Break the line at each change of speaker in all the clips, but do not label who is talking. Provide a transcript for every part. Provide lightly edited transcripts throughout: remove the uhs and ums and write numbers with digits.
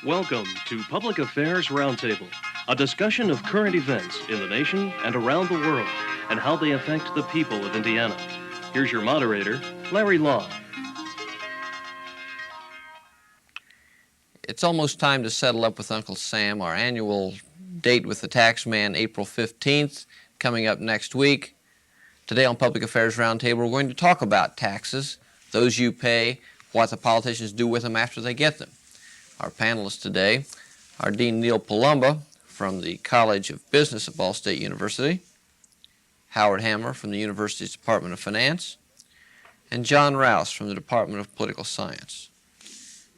Welcome to Public Affairs Roundtable, a discussion of current events in the nation and around the world and how they affect the people of Indiana. Here's your moderator, Larry Lough.
It's almost time to settle up with Uncle Sam. Our annual date with the tax man, April 15th, coming up next week. Today on Public Affairs Roundtable, we're going to talk about taxes, those you pay, what the politicians do with them after they get them. Our panelists today are Dean Neil Palumba from the College of Business at Ball State University, Howard Hammer from the university's Department of Finance, and John Rouse from the Department of Political Science.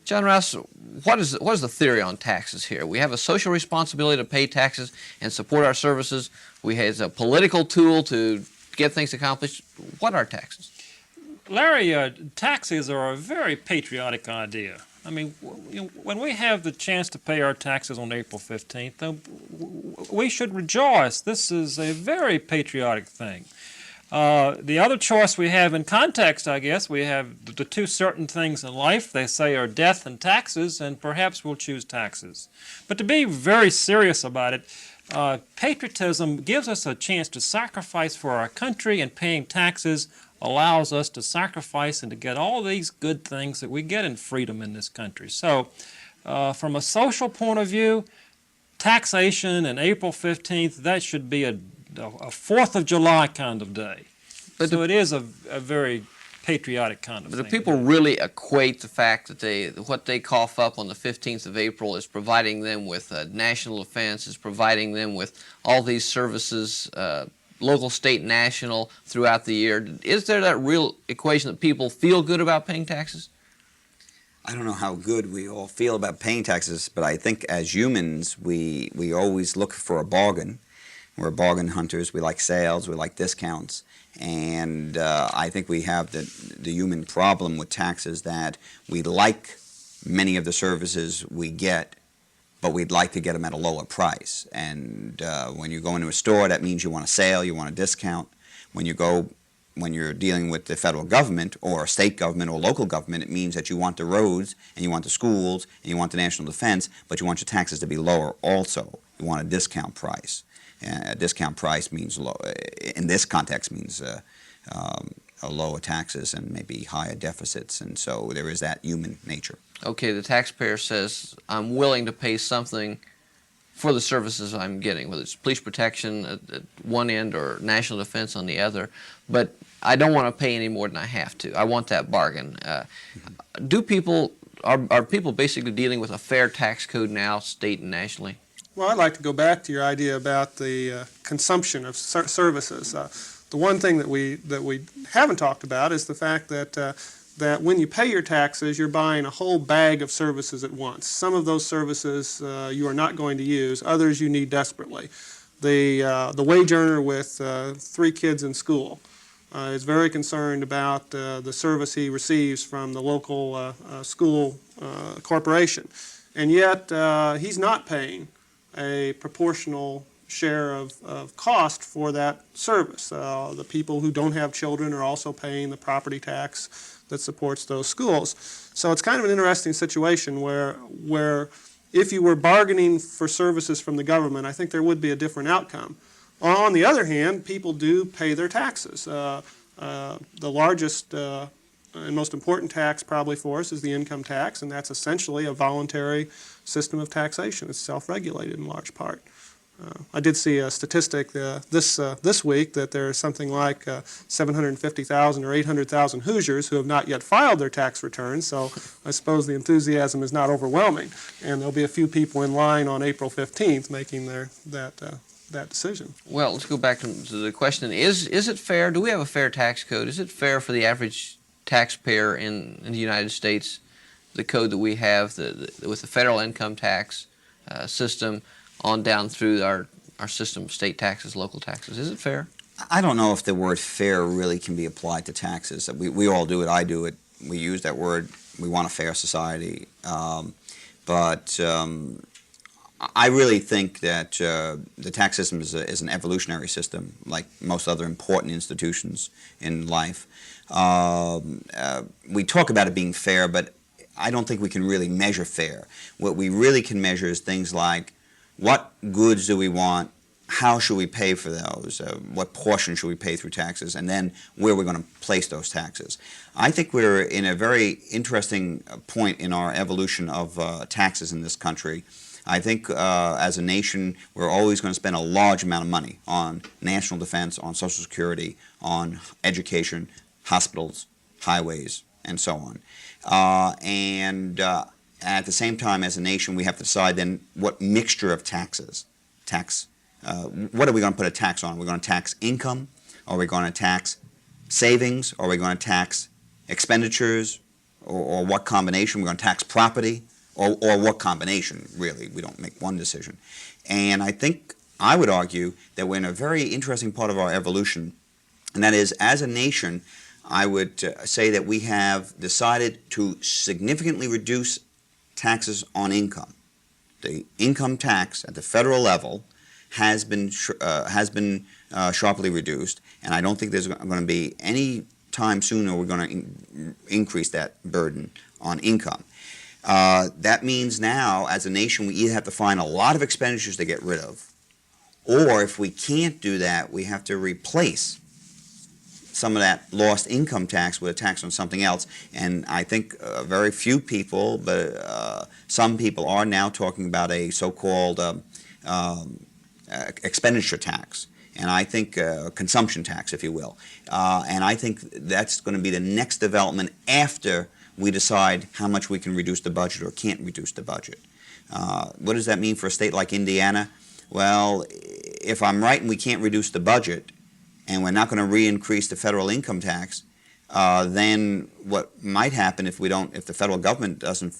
John Rouse, what is the theory on taxes here? We have a social responsibility to pay taxes and support our services. We have a political tool to get things accomplished. What are taxes?
Larry, taxes are a very patriotic idea. I mean, when we have the chance to pay our taxes on April 15th, we should rejoice. This is a very patriotic thing. The other choice we have in context, I guess, we have the two certain things in life they say are death and taxes, and perhaps we'll choose taxes. But to be very serious about it, patriotism gives us a chance to sacrifice for our country, and paying taxes allows us to sacrifice and to get all these good things that we get in freedom in this country. So from a social point of view, taxation and April 15th, that should be a 4th of July kind of day. But so it is a very patriotic kind of thing.
But do people really equate the fact that what they cough up on the 15th of April is providing them with national defense, is providing them with all these services, local, state, national, throughout the year? Is there that real equation that people feel good about paying taxes?
I don't know how good we all feel about paying taxes, but I think as humans, we always look for a bargain. We're bargain hunters. We like sales. We like discounts. And I think we have the human problem with taxes that we like many of the services we get, but we'd like to get them at a lower price. And when you go into a store, that means you want a sale, you want a discount. When you're dealing with the federal government or state government or local government, it means that you want the roads and you want the schools and you want the national defense, but you want your taxes to be lower also. You want a discount price. A discount price means low, in this context means lower taxes and maybe higher deficits, and so there is that human nature.
Okay, the taxpayer says, I'm willing to pay something for the services I'm getting, whether it's police protection at one end or national defense on the other, but I don't want to pay any more than I have to. I want that bargain. Are people basically dealing with a fair tax code now, state and nationally?
Well, I'd like to go back to your idea about the consumption of services. The one thing that we haven't talked about is the fact that when you pay your taxes, you're buying a whole bag of services at once. Some of those services you are not going to use, others you need desperately. The wage earner with 3 kids in school is very concerned about the service he receives from the local school corporation, and yet he's not paying a proportional share of cost for that service. The people who don't have children are also paying the property tax that supports those schools. So it's kind of an interesting situation where if you were bargaining for services from the government, I think there would be a different outcome. On the other hand, people do pay their taxes. The largest and most important tax probably for us is the income tax, and that's essentially a voluntary system of taxation. It's self-regulated in large part. I did see a statistic this week that there's something like 750,000 or 800,000 Hoosiers who have not yet filed their tax returns, so I suppose the enthusiasm is not overwhelming, and there'll be a few people in line on April 15th making that decision.
Well, let's go back to the question. Is it fair? Do we have a fair tax code? Is it fair for the average taxpayer in the United States, the code that we have with the federal income tax system on down through our system of state taxes, local taxes? Is it fair?
I don't know if the word fair really can be applied to taxes. We all do it. I do it. We use that word. We want a fair society. But I really think that the tax system is an evolutionary system, like most other important institutions in life. We talk about it being fair, but I don't think we can really measure fair. What we really can measure is things like what goods do we want, how should we pay for those, what portion should we pay through taxes, and then where we're going to place those taxes. I think we're in a very interesting point in our evolution of taxes in this country. I think as a nation, we're always going to spend a large amount of money on national defense, on Social Security, on education, hospitals, highways, and so on. At the same time, as a nation, we have to decide then what mixture of taxes, what are we going to put a tax on? Are we going to tax income? Are we going to tax savings? Are we going to tax expenditures? Or what combination? We're going to tax property? Or what combination, really? We don't make one decision. And I would argue that we're in a very interesting part of our evolution, and that is, as a nation, I would say that we have decided to significantly reduce taxes on income. The income tax at the federal level has been sharply reduced, and I don't think there's going to be any time soon where we're going to increase that burden on income. That means now, as a nation, we either have to find a lot of expenditures to get rid of, or if we can't do that, we have to replace some of that lost income tax with a tax on something else. And I think very few people, but some people are now talking about a so-called expenditure tax, and I think consumption tax, if you will. And I think that's going to be the next development after we decide how much we can reduce the budget or can't reduce the budget. What does that mean for a state like Indiana? Well, if I'm right and we can't reduce the budget, and we're not going to re-increase the federal income tax, then what might happen if the federal government doesn't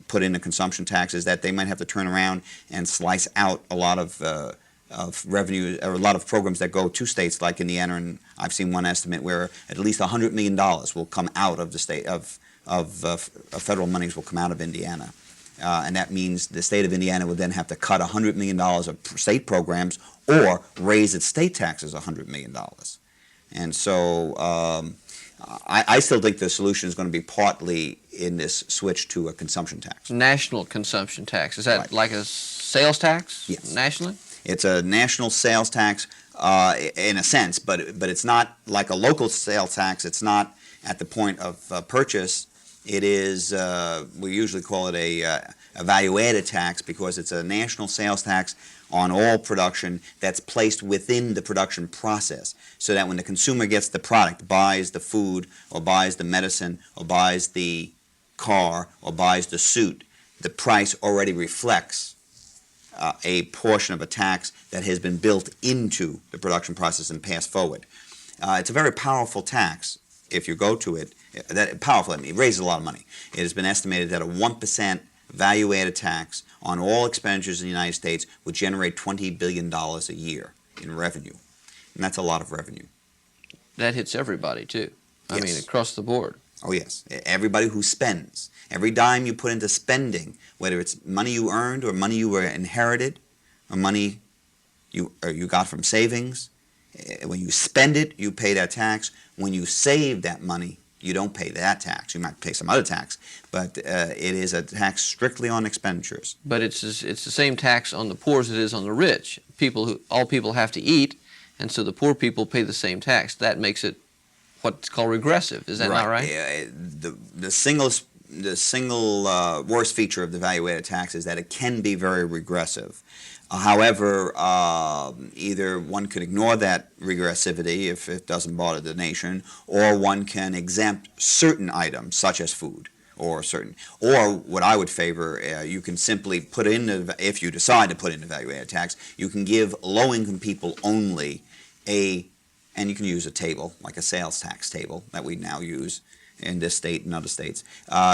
put in a consumption tax is that they might have to turn around and slice out a lot of revenue, or a lot of programs that go to states like Indiana, and I've seen one estimate where at least $100 million will come out of the state of federal monies will come out of Indiana. And that means the state of Indiana would then have to cut $100 million of state programs or raise its state taxes $100 million. And so I still think the solution is going to be partly in this switch to a consumption tax.
National consumption tax. Is that like a sales tax?
Yes.
Nationally?
It's a national sales tax in a sense, but it's not like a local sales tax. It's not at the point of purchase. It is, we usually call it a value-added tax because it's a national sales tax on all production that's placed within the production process, so that when the consumer gets the product, buys the food or buys the medicine or buys the car or buys the suit, the price already reflects a portion of a tax that has been built into the production process and passed forward. It's a very powerful tax if you go to it. Powerful, I mean, it raises a lot of money. It has been estimated that a 1% value-added tax on all expenditures in the United States would generate $20 billion a year in revenue. And that's a lot of revenue.
That hits everybody, too. I
Yes.
mean, across the board.
Oh, yes. Everybody who spends. Every dime you put into spending, whether it's money you earned or money you were inherited or money you got from savings, when you spend it, you pay that tax. When you save that money, you don't pay that tax. You might pay some other tax, but it is a tax strictly on expenditures.
But it's the same tax on the poor as it is on the rich. All people have to eat, and so the poor people pay the same tax. That makes it what's called regressive. Is that not right?
The single worst feature of the value-added tax is that it can be very regressive. However, either one could ignore that regressivity if it doesn't bother the nation, or one can exempt certain items, such as food, or what I would favor, you can simply put in, if you decide to put in the value-added tax, you can give low-income people only and you can use a table, like a sales tax table that we now use in this state and other states.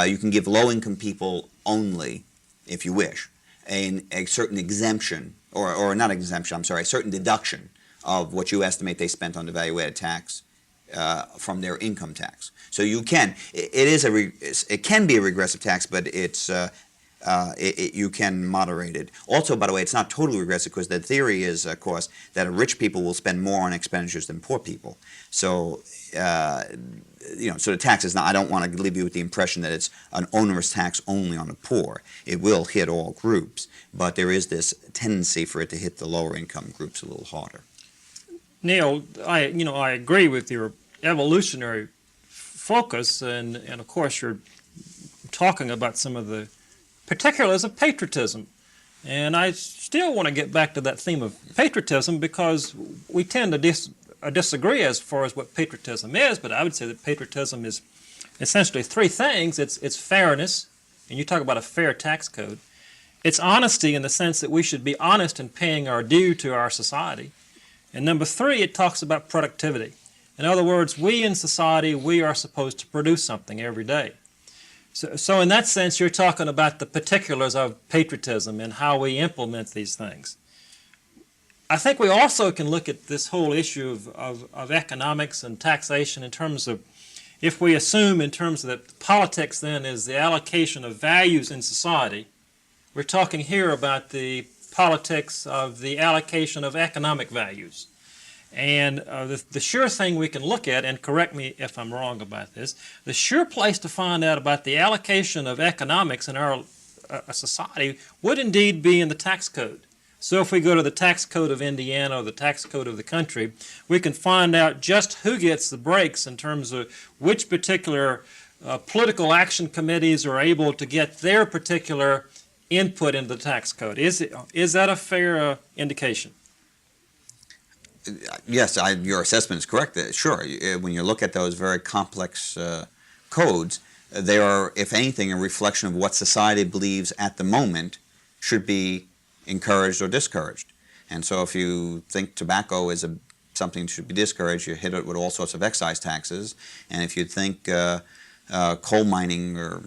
You can give low-income people only, if you wish, a certain exemption, or not exemption, I'm sorry, a certain deduction of what you estimate they spent on the value-added tax from their income tax. So you can, it can be a regressive tax, but it's you can moderate it. Also, by the way, it's not totally regressive because the theory is, of course, that rich people will spend more on expenditures than poor people. So, so the tax is not, I don't want to leave you with the impression that it's an onerous tax only on the poor. It will hit all groups, but there is this tendency for it to hit the lower income groups a little harder.
Neil, I agree with your evolutionary focus, and of course you're talking about some of the particulars of patriotism. And I still want to get back to that theme of patriotism because we tend to disagree as far as what patriotism is, but I would say that patriotism is essentially three things. It's fairness, and you talk about a fair tax code. It's honesty in the sense that we should be honest in paying our due to our society. And number three, it talks about productivity. In other words, we in society, we are supposed to produce something every day. So in that sense, you're talking about the particulars of patriotism and how we implement these things. I think we also can look at this whole issue of economics and taxation in terms of, if we assume in terms of that politics then is the allocation of values in society, we're talking here about the politics of the allocation of economic values. And the sure thing we can look at, and correct me if I'm wrong about this, the sure place to find out about the allocation of economics in our society would indeed be in the tax code. So if we go to the tax code of Indiana or the tax code of the country, we can find out just who gets the breaks in terms of which particular political action committees are able to get their particular input into the tax code. Is that a fair indication?
Yes, your assessment is correct. Sure, when you look at those very complex codes, they are, if anything, a reflection of what society believes at the moment should be encouraged or discouraged. And so if you think tobacco is something that should be discouraged, you hit it with all sorts of excise taxes. And if you think coal mining or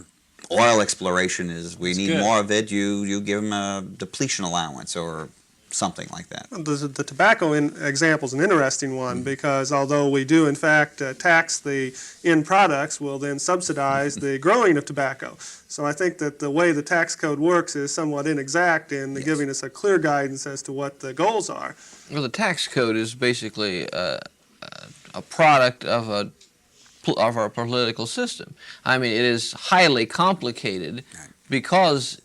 oil exploration we need more of it, you give them a depletion allowance or something like that.
The tobacco example is an interesting one because although we do in fact tax the end products, we'll then subsidize the growing of tobacco. So I think that the way the tax code works is somewhat inexact in giving us a clear guidance as to what the goals are.
Well, the tax code is basically a product of our political system. I mean, it is highly complicated because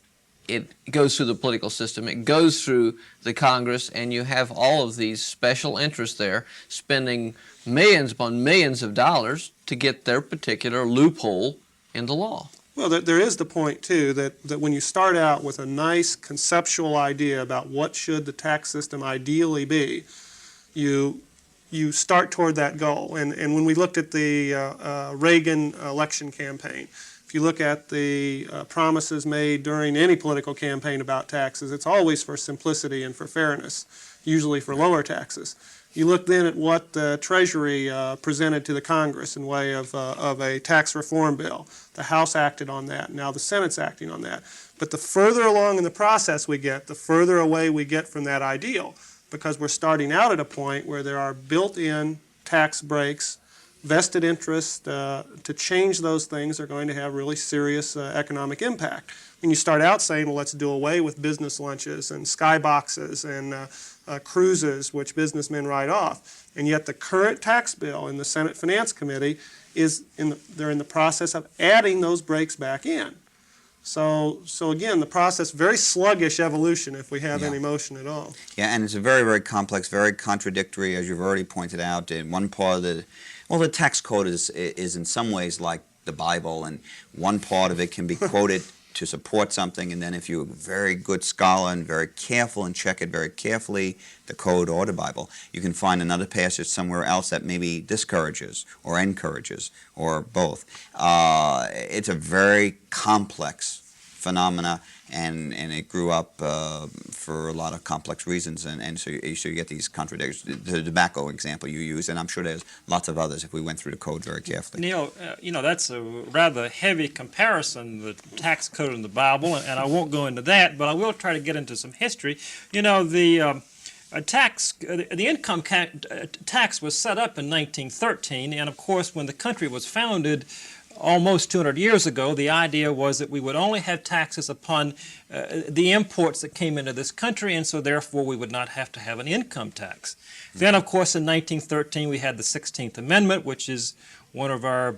it goes through the political system, it goes through the Congress, and you have all of these special interests there spending millions upon millions of dollars to get their particular loophole in the law.
Well, there is the point, too, that when you start out with a nice conceptual idea about what should the tax system ideally be, you start toward that goal. And when we looked at the Reagan election campaign, if you look at the promises made during any political campaign about taxes, it's always for simplicity and for fairness, usually for lower taxes. You look then at what the Treasury presented to the Congress in way of a tax reform bill. The House acted on that. Now the Senate's acting on that. But the further along in the process we get, the further away we get from that ideal, because we're starting out at a point where there are built-in tax breaks, vested interests to change those things are going to have really serious economic impact. When you start out saying, well, let's do away with business lunches and skyboxes and cruises, which businessmen write off, and yet the current tax bill in the Senate Finance Committee they're in the process of adding those breaks back in. So again, the process, very sluggish evolution if we have any motion at all.
Yeah, and it's a very, very complex, very contradictory, as you've already pointed out. In one part of the tax code is in some ways like the Bible, and one part of it can be quoted to support something, and then if you're a very good scholar and very careful and check it very carefully, the code or the Bible, you can find another passage somewhere else that maybe discourages or encourages or both. It's a very complex phenomena, and it grew up for a lot of complex reasons, and so you get these contradictions. The tobacco example you use, and I'm sure there's lots of others if we went through the code very carefully.
Neil, that's a rather heavy comparison, the tax code and the Bible, and I won't go into that, but I will try to get into some history. The income tax was set up in 1913, and of course when the country was founded, almost 200 years ago, the idea was that we would only have taxes upon the imports that came into this country, and so therefore we would not have to have an income tax. Then, of course, in 1913 we had the 16th Amendment, which is one of our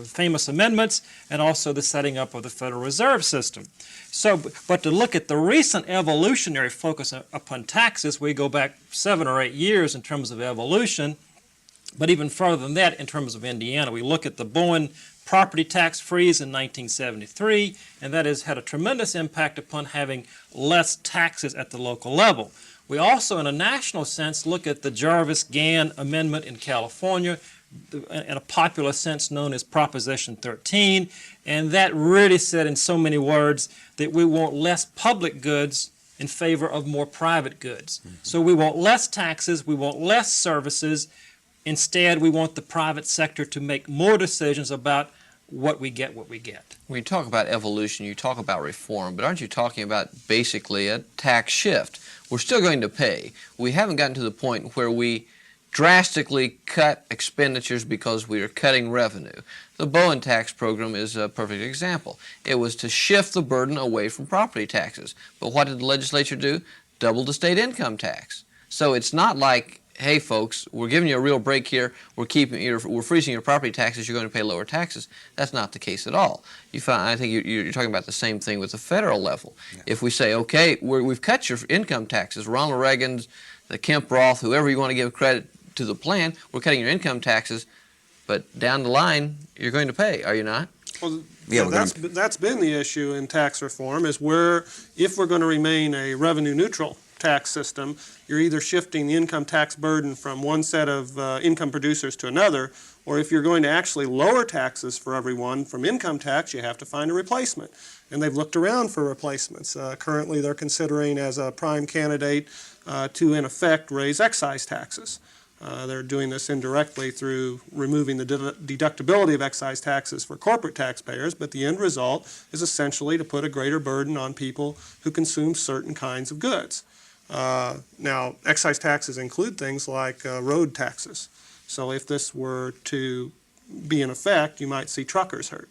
famous amendments, and also the setting up of the Federal Reserve System. So, but to look at the recent evolutionary focus upon taxes, we go back 7 or 8 years in terms of evolution, but even further than that in terms of Indiana. We look at the Bowen property tax freeze in 1973, and that has had a tremendous impact upon having less taxes at the local level. We also, in a national sense, look at the Jarvis-Gann Amendment in California, in a popular sense known as Proposition 13, and that really said in so many words that we want less public goods in favor of more private goods. So we want less taxes, we want less services. Instead, we want the private sector to make more decisions about what we get.
When you talk about evolution, you talk about reform, but aren't you talking about basically a tax shift? We're still going to pay. We haven't gotten to the point where we drastically cut expenditures because we are cutting revenue. The Bowen tax program is a perfect example. It was to shift the burden away from property taxes. But what did the legislature do? Double the state income tax. So it's not like, hey folks, we're giving you a real break here, we're freezing your property taxes, you're going to pay lower taxes. That's not the case at all. I think you're talking about the same thing with the federal level. Yeah. If we say, okay, we've cut your income taxes, Ronald Reagan's, the Kemp Roth, whoever you want to give credit to the plan, we're cutting your income taxes, but down the line, you're going to pay, are you not?
Well, yeah, that's been the issue in tax reform, is if we're going to remain a revenue neutral tax system, you're either shifting the income tax burden from one set of income producers to another, or if you're going to actually lower taxes for everyone from income tax, you have to find a replacement. And they've looked around for replacements. Currently, they're considering as a prime candidate to, in effect, raise excise taxes. They're doing this indirectly through removing the deductibility of excise taxes for corporate taxpayers, but the end result is essentially to put a greater burden on people who consume certain kinds of goods. Now, excise taxes include things like road taxes. So if this were to be in effect, you might see truckers hurt.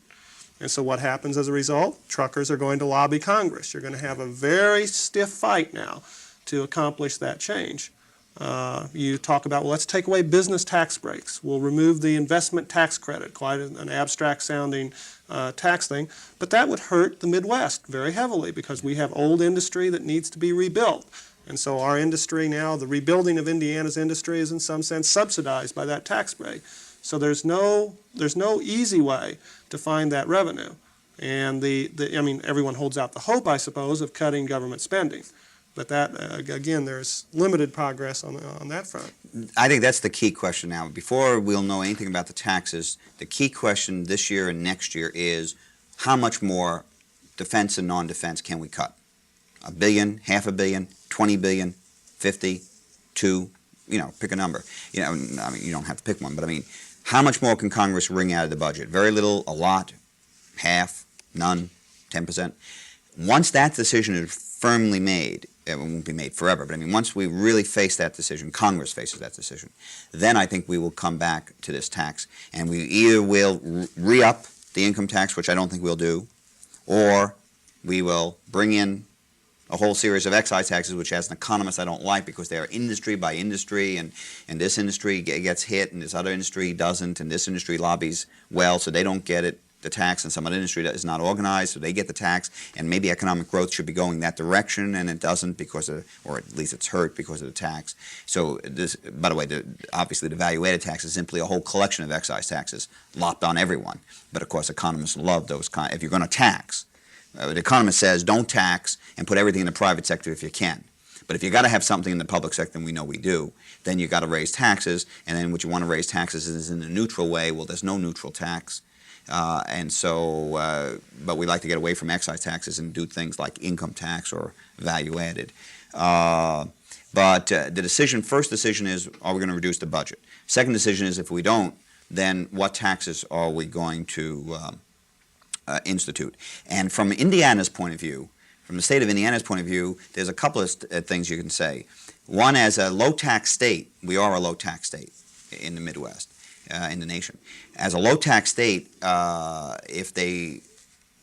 And so what happens as a result? Truckers are going to lobby Congress. You're going to have a very stiff fight now to accomplish that change. You talk about, well, let's take away business tax breaks. We'll remove the investment tax credit, quite an abstract-sounding tax thing. But that would hurt the Midwest very heavily because we have old industry that needs to be rebuilt. And so our industry now, the rebuilding of Indiana's industry is in some sense subsidized by that tax break. So there's no easy way to find that revenue. And I mean, everyone holds out the hope, I suppose, of cutting government spending. But that, again, there's limited progress on that front.
I think that's the key question now. Before we'll know anything about the taxes, the key question this year and next year is how much more defense and non-defense can we cut? $1 billion, $500 million, $20 billion, 50, 2, pick a number. I mean, you don't have to pick one, but I mean, how much more can Congress wring out of the budget? Very little, a lot, half, none, 10%. Once that decision is firmly made, it won't be made forever, but I mean, once we really face that decision, Congress faces that decision, then I think we will come back to this tax, and we either will re-up the income tax, which I don't think we'll do, or we will bring in a whole series of excise taxes, which as an economist I don't like because they are industry by industry, and this industry gets hit and this other industry doesn't, and this industry lobbies well so they don't get it, the tax, and some other industry that is not organized so they get the tax, and maybe economic growth should be going that direction and it doesn't because of, or at least it's hurt because of the tax. So this, by the way, obviously the value-added tax is simply a whole collection of excise taxes lopped on everyone, but of course economists love those kind. If you're going to tax, the economist says don't tax and put everything in the private sector if you can. But if you got to have something in the public sector, and we know we do, then you got to raise taxes, and then what you want to raise taxes is in a neutral way. Well, there's no neutral tax. And so, but we like to get away from excise taxes and do things like income tax or value added. But the first decision is, are we going to reduce the budget? Second decision is, if we don't, then what taxes are we going to institute? And from Indiana's point of view, from the state of Indiana's point of view, there's a couple of things you can say. One, as a low-tax state, we are a low-tax state in the Midwest. in the nation. As a low-tax state, if they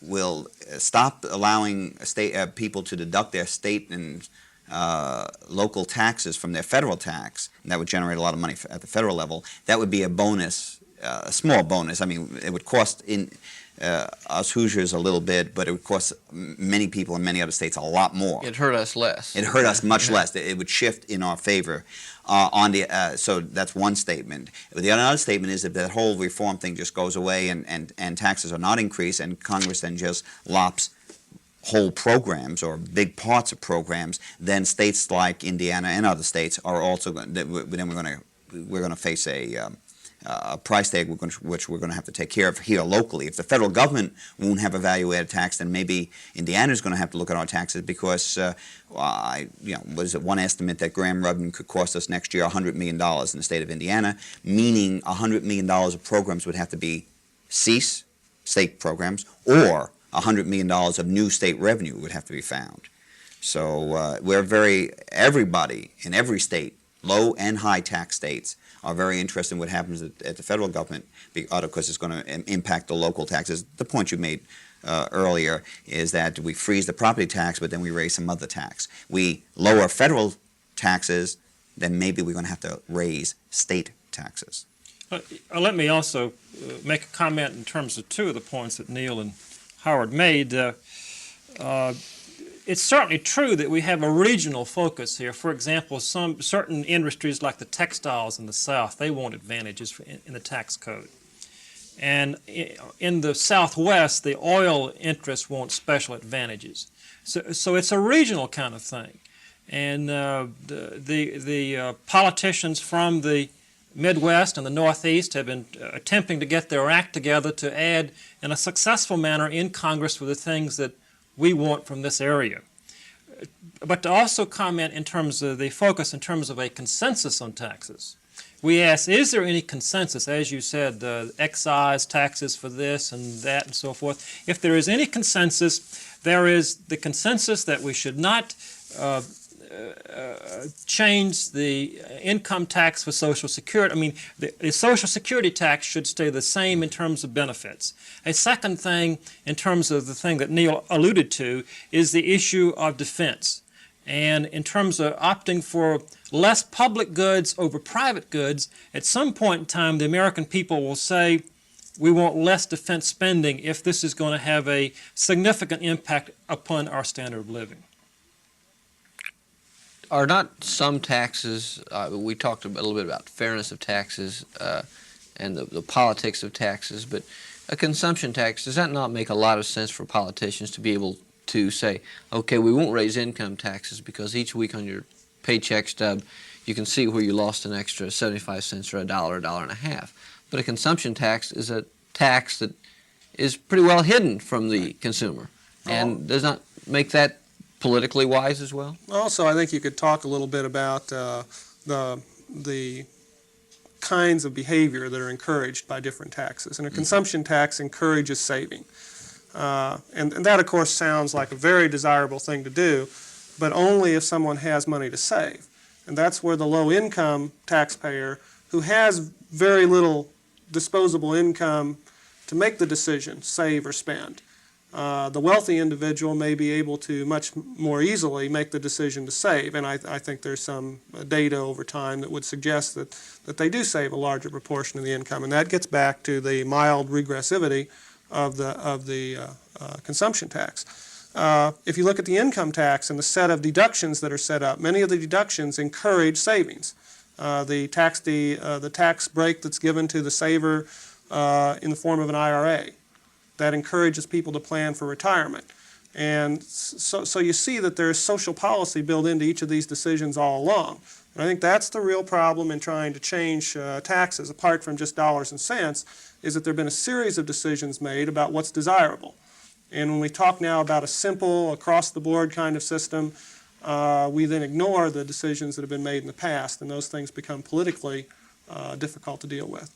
will stop allowing people to deduct their state and local taxes from their federal tax, and that would generate a lot of money at the federal level, that would be a bonus, a small bonus. I mean, it would cost us Hoosiers a little bit, but it would cost many people in many other states a lot more.
It hurt us less.
It hurt us much less. It would shift in our favor. So that's one statement. The other statement is that that whole reform thing just goes away and taxes are not increased, and Congress then just lops whole programs or big parts of programs, then states like Indiana and other states are also going. Then we're going to face a price tag which we're going to have to take care of here locally. If the federal government won't have a value-added tax, then maybe Indiana's going to have to look at our taxes because, was it one estimate that Graham Rudman could cost us next year $100 million in the state of Indiana, meaning $100 million of programs would have to be cease, state programs, or $100 million of new state revenue would have to be found. So everybody in every state, low and high tax states, are very interested in what happens at the federal government because it's going to impact the local taxes. The point you made earlier is that we freeze the property tax, but then we raise some other tax. We lower federal taxes, then maybe we're going to have to raise state taxes.
Let me also make a comment in terms of two of the points that Neil and Howard made. It's certainly true that we have a regional focus here. For example, certain industries like the textiles in the South, they want advantages in the tax code. And in the Southwest, the oil interests want special advantages. So it's a regional kind of thing. And the politicians from the Midwest and the Northeast have been attempting to get their act together to add in a successful manner in Congress for the things that we want from this area. But to also comment in terms of the focus in terms of a consensus on taxes. We asked, is there any consensus, as you said, excise taxes for this and that and so forth? If there is any consensus, there is the consensus that we should not change the income tax for Social Security. I mean, the Social Security tax should stay the same in terms of benefits. A second thing, in terms of the thing that Neil alluded to, is the issue of defense. And in terms of opting for less public goods over private goods, at some point in time, the American people will say, we want less defense spending if this is going to have a significant impact upon our standard of living.
Are not some taxes, we talked a little bit about fairness of taxes and the politics of taxes, but a consumption tax, does that not make a lot of sense for politicians to be able to say, okay, we won't raise income taxes because each week on your paycheck stub you can see where you lost an extra 75 cents or a dollar and a half. But a consumption tax is a tax that is pretty well hidden from the consumer and does not make that politically wise as well?
Also, I think you could talk a little bit about the kinds of behavior that are encouraged by different taxes. And a consumption tax encourages saving. And that, of course, sounds like a very desirable thing to do, but only if someone has money to save. And that's where the low-income taxpayer, who has very little disposable income to make the decision, save or spend, the wealthy individual may be able to much more easily make the decision to save, and I think there's some data over time that would suggest that they do save a larger proportion of the income, and that gets back to the mild regressivity of the consumption tax. If you look at the income tax and the set of deductions that are set up, many of the deductions encourage savings. The tax break that's given to the saver in the form of an IRA, that encourages people to plan for retirement. And so you see that there's social policy built into each of these decisions all along. And I think that's the real problem in trying to change taxes, apart from just dollars and cents, is that there have been a series of decisions made about what's desirable. And when we talk now about a simple, across-the-board kind of system, we then ignore the decisions that have been made in the past, and those things become politically difficult to deal with.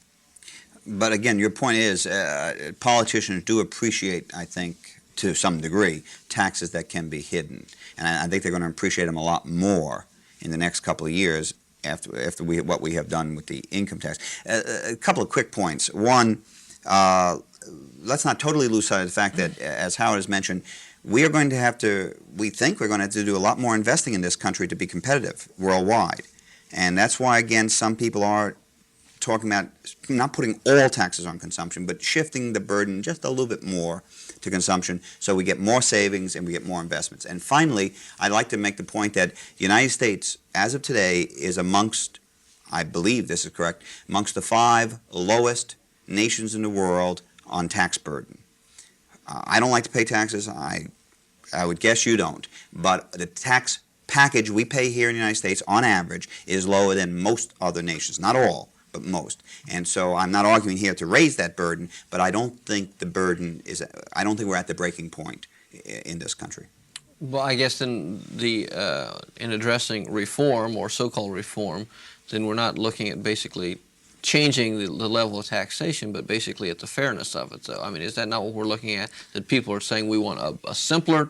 But again, your point is politicians do appreciate, I think, to some degree, taxes that can be hidden. And I think they're going to appreciate them a lot more in the next couple of years after what we have done with the income tax. A couple of quick points. One, let's not totally lose sight of the fact that, as Howard has mentioned, we think we're going to have to do a lot more investing in this country to be competitive worldwide. And that's why, again, some people are talking about not putting all taxes on consumption, but shifting the burden just a little bit more to consumption so we get more savings and we get more investments. And finally, I'd like to make the point that the United States, as of today, is amongst, I believe this is correct, amongst the 5 lowest nations in the world on tax burden. I don't like to pay taxes. I would guess you don't. But the tax package we pay here in the United States, on average, is lower than most other nations. Not all, but most. And so I'm not arguing here to raise that burden, but I don't think the burden is, I don't think we're at the breaking point in this country.
Well, I guess in addressing reform, or so-called reform, then we're not looking at basically changing the level of taxation, but basically at the fairness of it. So, I mean, is that not what we're looking at? That people are saying we want a simpler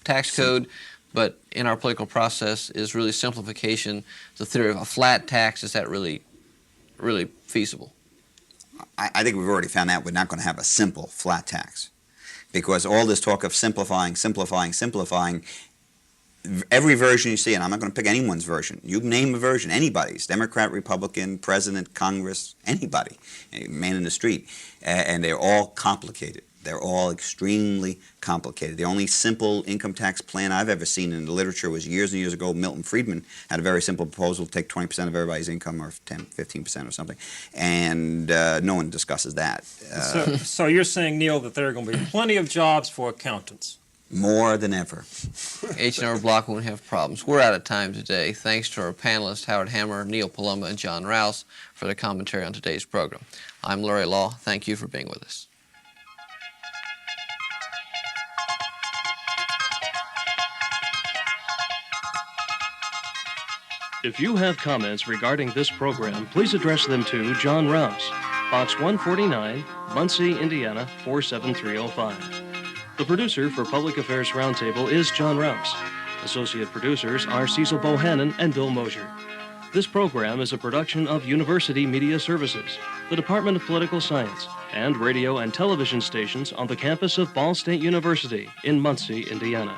tax code, but in our political process is really simplification, the theory of a flat tax, is that really feasible?
I think we've already found out we're not going to have a simple flat tax, because all this talk of simplifying, every version you see, and I'm not going to pick anyone's version, you name a version, anybody's, Democrat, Republican, President, Congress, anybody, man in the street, and they're all complicated. They're all extremely complicated. The only simple income tax plan I've ever seen in the literature was years and years ago. Milton Friedman had a very simple proposal to take 20% of everybody's income, or 10, 15% or something, and no one discusses that.
So you're saying, Neil, that there are going to be plenty of jobs for accountants?
More than ever.
H&R Block won't have problems. We're out of time today. Thanks to our panelists, Howard Hammer, Neil Palumbo, and John Rouse, for the commentary on today's program. I'm Larry Lough. Thank you for being with us.
If you have comments regarding this program, please address them to John Rouse, Box 149, Muncie, Indiana 47305. The producer for Public Affairs Roundtable is John Rouse. Associate producers are Cecil Bohannon and Bill Mosier. This program is a production of University Media Services, the Department of Political Science, and radio and television stations on the campus of Ball State University in Muncie, Indiana.